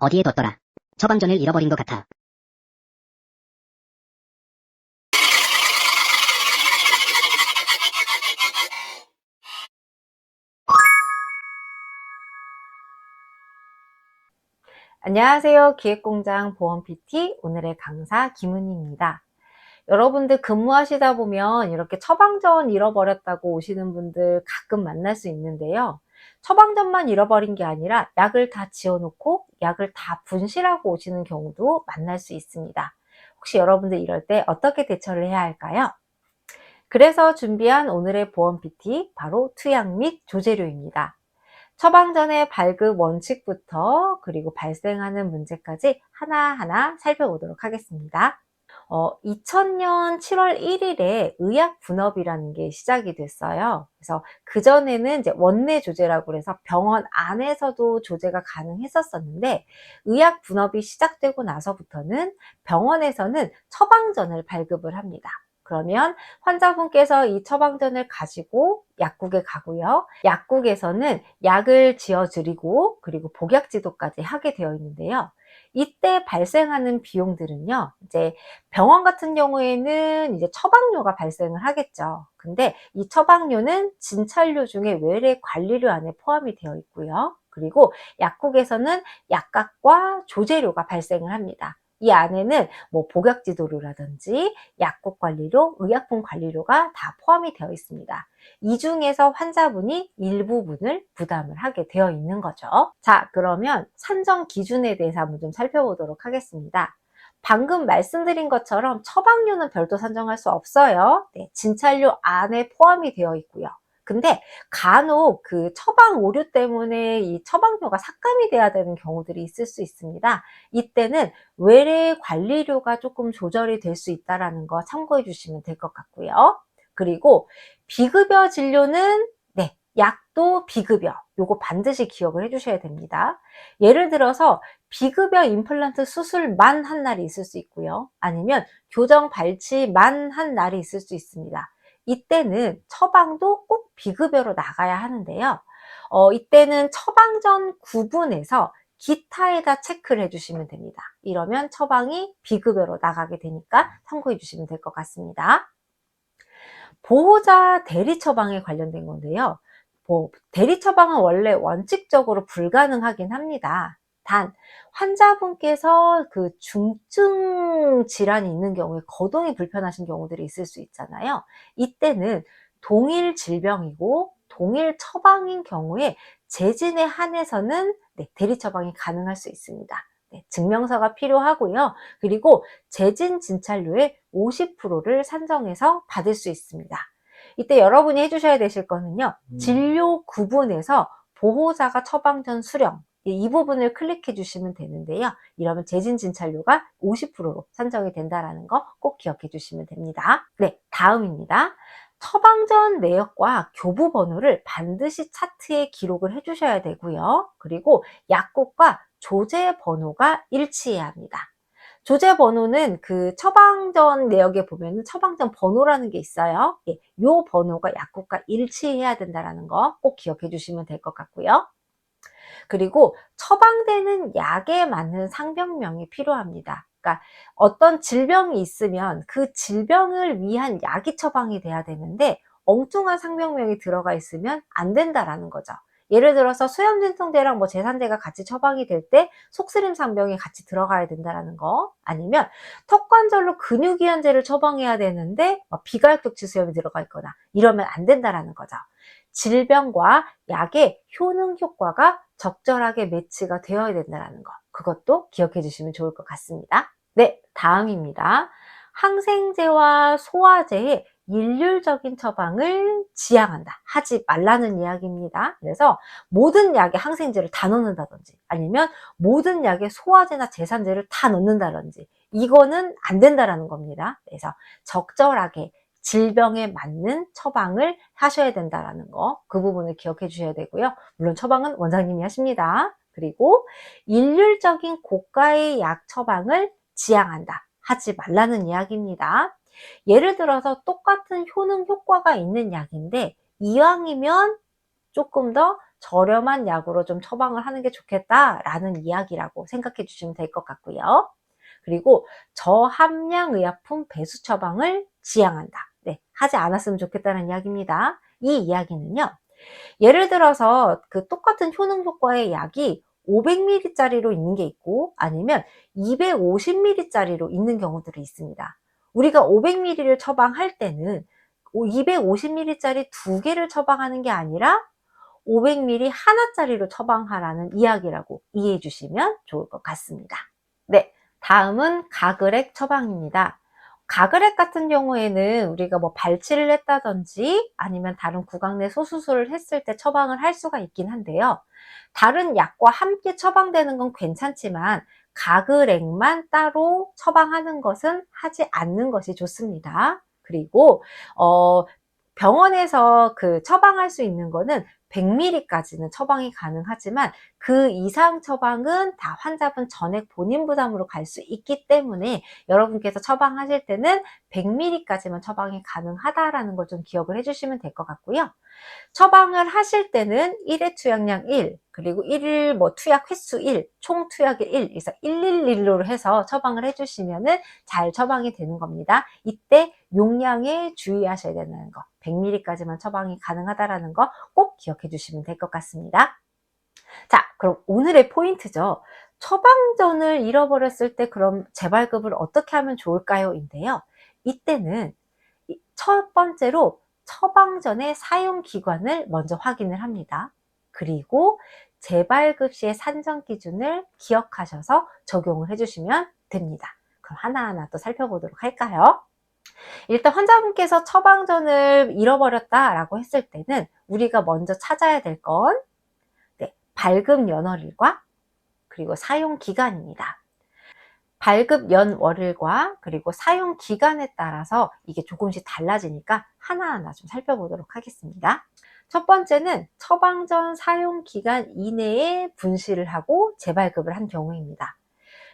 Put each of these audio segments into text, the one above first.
어디에 뒀더라. 처방전을 잃어버린 것 같아. 안녕하세요. 기획공장 보험 PT 오늘의 강사 김은희입니다. 여러분들 근무하시다 보면 이렇게 처방전 잃어버렸다고 오시는 분들 가끔 만날 수 있는데요. 처방전만 잃어버린 게 아니라 약을 다 지워놓고 약을 다 분실하고 오시는 경우도 만날 수 있습니다. 혹시 여러분들 이럴 때 어떻게 대처를 해야 할까요? 그래서 준비한 오늘의 보험 PT 바로 투약 및 조제료입니다. 처방전의 발급 원칙부터 그리고 발생하는 문제까지 하나하나 살펴보도록 하겠습니다. 2000년 7월 1일에 의약분업이라는 게 시작이 됐어요. 그래서 그전에는 이제 원내 조제라고 해서 병원 안에서도 조제가 가능했었는데 의약분업이 시작되고 나서부터는 병원에서는 처방전을 발급을 합니다. 그러면 환자분께서 이 처방전을 가지고 약국에 가고요. 약국에서는 약을 지어드리고 그리고 복약 지도까지 하게 되어 있는데요. 이때 발생하는 비용들은요, 이제 병원 같은 경우에는 이제 처방료가 발생을 하겠죠. 근데 이 처방료는 진찰료 중에 외래 관리료 안에 포함이 되어 있고요. 그리고 약국에서는 약값과 조제료가 발생을 합니다. 이 안에는 뭐 복약지도료라든지 약국 관리료, 의약품 관리료가 다 포함이 되어 있습니다. 이 중에서 환자분이 일부분을 부담을 하게 되어 있는 거죠. 자, 그러면 산정 기준에 대해서 한번 좀 살펴보도록 하겠습니다. 방금 말씀드린 것처럼 처방료는 별도 산정할 수 없어요. 네, 진찰료 안에 포함이 되어 있고요. 근데 간혹 그 처방 오류 때문에 이 처방료가 삭감이 돼야 되는 경우들이 있을 수 있습니다. 이때는 외래 관리료가 조금 조절이 될 수 있다는 거 참고해 주시면 될 것 같고요. 그리고 비급여 진료는 네, 약도 비급여. 요거 반드시 기억을 해 주셔야 됩니다. 예를 들어서 비급여 임플란트 수술만 한 날이 있을 수 있고요. 아니면 교정 발치만 한 날이 있을 수 있습니다. 이때는 처방도 꼭 비급여로 나가야 하는데요. 이때는 처방전 구분해서 기타에다 체크를 해주시면 됩니다. 이러면 처방이 비급여로 나가게 되니까 참고해 주시면 될 것 같습니다. 보호자 대리 처방에 관련된 건데요. 대리 처방은 원래 원칙적으로 불가능하긴 합니다. 단 환자분께서 그 중증 질환이 있는 경우에 거동이 불편하신 경우들이 있을 수 있잖아요. 이때는 동일 질병이고 동일 처방인 경우에 재진에 한해서는 대리 처방이 가능할 수 있습니다. 증명서가 필요하고요. 그리고 재진 진찰료의 50%를 산정해서 받을 수 있습니다. 이때 여러분이 해주셔야 되실 거는요. 진료 구분에서 보호자가 처방전 수령 이 부분을 클릭해 주시면 되는데요. 이러면 재진 진찰료가 50%로 산정이 된다는 거 꼭 기억해 주시면 됩니다. 네, 다음입니다. 처방전 내역과 교부 번호를 반드시 차트에 기록을 해 주셔야 되고요. 그리고 약국과 조제 번호가 일치해야 합니다. 조제 번호는 그 처방전 내역에 보면 처방전 번호라는 게 있어요. 이 번호가 약국과 일치해야 된다는 거 꼭 기억해 주시면 될 것 같고요. 그리고 처방되는 약에 맞는 상병명이 필요합니다. 그러니까 어떤 질병이 있으면 그 질병을 위한 약이 처방이 돼야 되는데 엉뚱한 상병명이 들어가 있으면 안 된다라는 거죠. 예를 들어서 수염진통제랑 뭐 제산제가 같이 처방이 될 때 속쓰림 상병이 같이 들어가야 된다는 거, 아니면 턱관절로 근육이완제를 처방해야 되는데 비가역적지 수염이 들어가 있거나 이러면 안 된다라는 거죠. 질병과 약의 효능 효과가 적절하게 매치가 되어야 된다는 거, 그것도 기억해 주시면 좋을 것 같습니다. 네, 다음입니다. 항생제와 소화제의 일률적인 처방을 지향한다, 하지 말라는 이야기입니다. 그래서 모든 약에 항생제를 다 넣는다든지 아니면 모든 약에 소화제나 제산제를 다 넣는다든지 이거는 안 된다라는 겁니다. 그래서 적절하게 질병에 맞는 처방을 하셔야 된다는 거, 그 부분을 기억해 주셔야 되고요. 물론 처방은 원장님이 하십니다. 그리고 일률적인 고가의 약 처방을 지향한다, 하지 말라는 이야기입니다. 예를 들어서 똑같은 효능 효과가 있는 약인데 이왕이면 조금 더 저렴한 약으로 좀 처방을 하는 게 좋겠다라는 이야기라고 생각해 주시면 될 것 같고요. 그리고 저함량 의약품 배수 처방을 지양한다. 네, 하지 않았으면 좋겠다는 이야기입니다. 이 이야기는요, 예를 들어서 그 똑같은 효능 효과의 약이 500ml짜리로 있는 게 있고 아니면 250ml짜리로 있는 경우들이 있습니다. 우리가 500ml를 처방할 때는 250ml짜리 두 개를 처방하는 게 아니라 500ml 하나짜리로 처방하라는 이야기라고 이해해 주시면 좋을 것 같습니다. 네, 다음은 가글액 처방입니다. 가글액 같은 경우에는 우리가 뭐 발치를 했다든지 아니면 다른 구강 내 소수술을 했을 때 처방을 할 수가 있긴 한데요. 다른 약과 함께 처방되는 건 괜찮지만 가글액만 따로 처방하는 것은 하지 않는 것이 좋습니다. 그리고 병원에서 그 처방할 수 있는 거는 100ml까지는 처방이 가능하지만 그 이상 처방은 다 환자분 전액 본인 부담으로 갈 수 있기 때문에 여러분께서 처방하실 때는 100ml까지만 처방이 가능하다라는 걸 좀 기억을 해주시면 될 것 같고요. 처방을 하실 때는 1회 투약량 1, 그리고 1일 뭐 투약 횟수 1, 총 투약이 1, 그래서 111로 해서 처방을 해주시면은 잘 처방이 되는 겁니다. 이때 용량에 주의하셔야 되는 거, 100ml까지만 처방이 가능하다라는 거 꼭 기억해 주시면 될 것 같습니다. 자, 그럼 오늘의 포인트죠. 처방전을 잃어버렸을 때 그럼 재발급을 어떻게 하면 좋을까요? 인데요. 이때는 첫 번째로 처방전의 사용 기관을 먼저 확인을 합니다. 그리고 재발급 시의 산정 기준을 기억하셔서 적용을 해주시면 됩니다. 그럼 하나하나 또 살펴보도록 할까요? 일단 환자분께서 처방전을 잃어버렸다라고 했을 때는 우리가 먼저 찾아야 될 건 발급 연월일과 그리고 사용 기간입니다. 발급 연월일과 그리고 사용 기간에 따라서 이게 조금씩 달라지니까 하나하나 좀 살펴보도록 하겠습니다. 첫 번째는 처방전 사용 기간 이내에 분실을 하고 재발급을 한 경우입니다.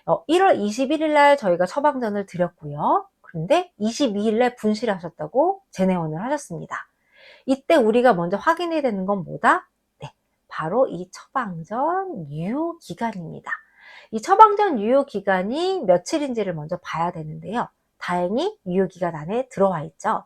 1월 21일 날 저희가 처방전을 드렸고요. 그런데 22일 날 분실하셨다고 재내원을 하셨습니다. 이때 우리가 먼저 확인해야 되는 건 뭐다? 네, 바로 이 처방전 유효 기간입니다. 이 처방전 유효 기간이 며칠인지를 먼저 봐야 되는데요. 다행히 유효 기간 안에 들어와 있죠.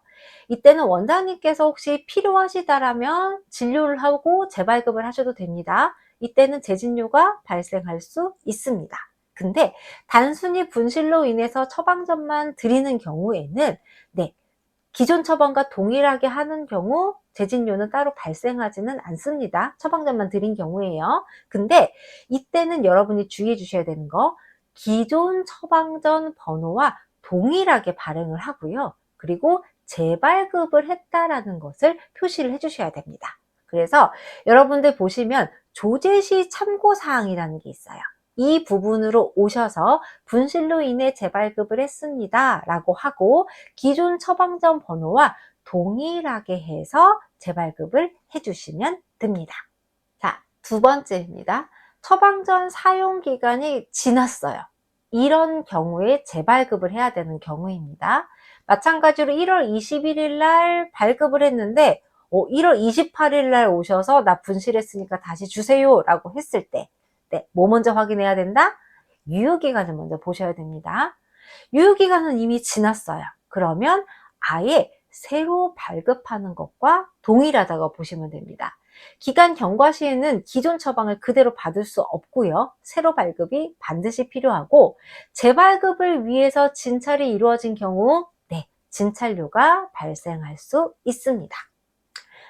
이때는 원장님께서 혹시 필요하시다라면 진료를 하고 재발급을 하셔도 됩니다. 이때는 재진료가 발생할 수 있습니다. 근데 단순히 분실로 인해서 처방전만 드리는 경우에는 기존 처방과 동일하게 하는 경우 재진료는 따로 발생하지는 않습니다. 처방전만 드린 경우에요. 근데 이때는 여러분이 주의해 주셔야 되는 거, 기존 처방전 번호와 동일하게 발행을 하고요. 그리고 재발급을 했다라는 것을 표시를 해 주셔야 됩니다. 그래서 여러분들 보시면 조제시 참고사항이라는 게 있어요. 이 부분으로 오셔서 분실로 인해 재발급을 했습니다 라고 하고 기존 처방전 번호와 동일하게 해서 재발급을 해주시면 됩니다. 자, 두 번째입니다. 처방전 사용 기간이 지났어요. 이런 경우에 재발급을 해야 되는 경우입니다. 마찬가지로 1월 21일 날 발급을 했는데 1월 28일 날 오셔서 나 분실했으니까 다시 주세요 라고 했을 때 뭐 먼저 확인해야 된다? 유효기간을 먼저 보셔야 됩니다. 유효기간은 이미 지났어요. 그러면 아예 새로 발급하는 것과 동일하다고 보시면 됩니다. 기간 경과 시에는 기존 처방을 그대로 받을 수 없고요. 새로 발급이 반드시 필요하고 재발급을 위해서 진찰이 이루어진 경우 진찰료가 발생할 수 있습니다.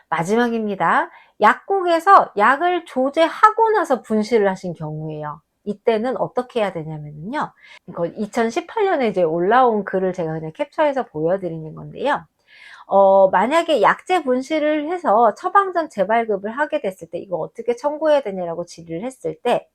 마지막입니다. 약국에서 약을 조제하고 나서 분실을 하신 경우에요. 이때는 어떻게 해야 되냐면요. 이거 2018년에 이제 올라온 글을 제가 그냥 캡처해서 보여드리는 건데요. 만약에 약제 분실을 해서 처방전 재발급을 하게 됐을 때 이거 어떻게 청구해야 되냐라고 질의를 했을 때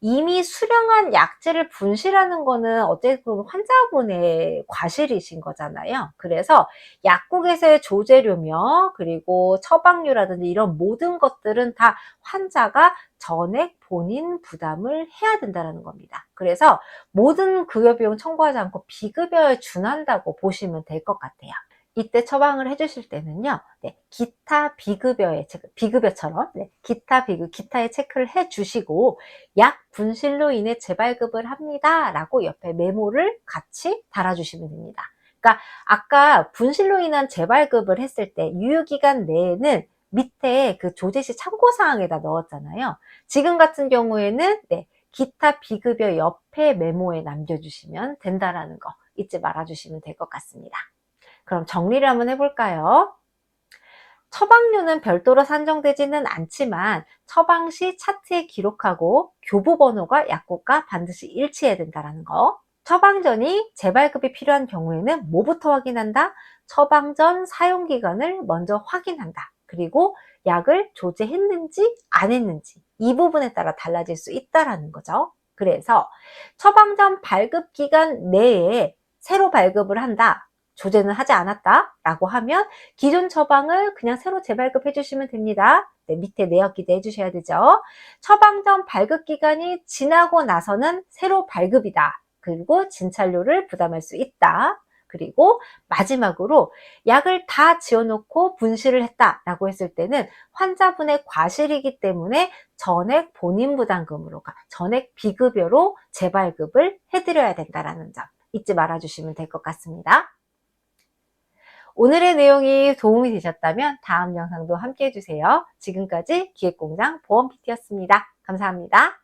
이미 수령한 약제를 분실하는 거는 어쨌든 환자분의 과실이신 거잖아요. 그래서 약국에서의 조제료며 그리고 처방료라든지 이런 모든 것들은 다 환자가 전액 본인 부담을 해야 된다는 겁니다. 그래서 모든 급여 비용 청구하지 않고 비급여에 준한다고 보시면 될 것 같아요. 이때 처방을 해주실 때는요, 네, 기타 비급여의 체크, 비급여처럼, 네, 기타의 체크를 해주시고, 약 분실로 인해 재발급을 합니다. 라고 옆에 메모를 같이 달아주시면 됩니다. 그러니까, 아까 분실로 인한 재발급을 했을 때, 유효기간 내에는 밑에 그 조제시 참고사항에다 넣었잖아요. 지금 같은 경우에는, 네, 기타 비급여 옆에 메모에 남겨주시면 된다라는 거 잊지 말아주시면 될 것 같습니다. 그럼 정리를 한번 해볼까요? 처방료는 별도로 산정되지는 않지만 처방 시 차트에 기록하고 교부 번호가 약국과 반드시 일치해야 된다는 거. 처방 전이 재발급이 필요한 경우에는 뭐부터 확인한다? 처방 전 사용 기간을 먼저 확인한다. 그리고 약을 조제했는지 안 했는지 이 부분에 따라 달라질 수 있다는 거죠. 그래서 처방 전 발급 기간 내에 새로 발급을 한다. 조제는 하지 않았다 라고 하면 기존 처방을 그냥 새로 재발급해 주시면 됩니다. 네, 밑에 내역 기재해 주셔야 되죠. 처방 전 발급 기간이 지나고 나서는 새로 발급이다. 그리고 진찰료를 부담할 수 있다. 그리고 마지막으로 약을 다 지어놓고 분실을 했다라고 했을 때는 환자분의 과실이기 때문에 전액 본인 부담금으로, 전액 비급여로 재발급을 해드려야 된다는 점 잊지 말아주시면 될 것 같습니다. 오늘의 내용이 도움이 되셨다면 다음 영상도 함께 해주세요. 지금까지 기획공장 보험 PT였습니다. 감사합니다.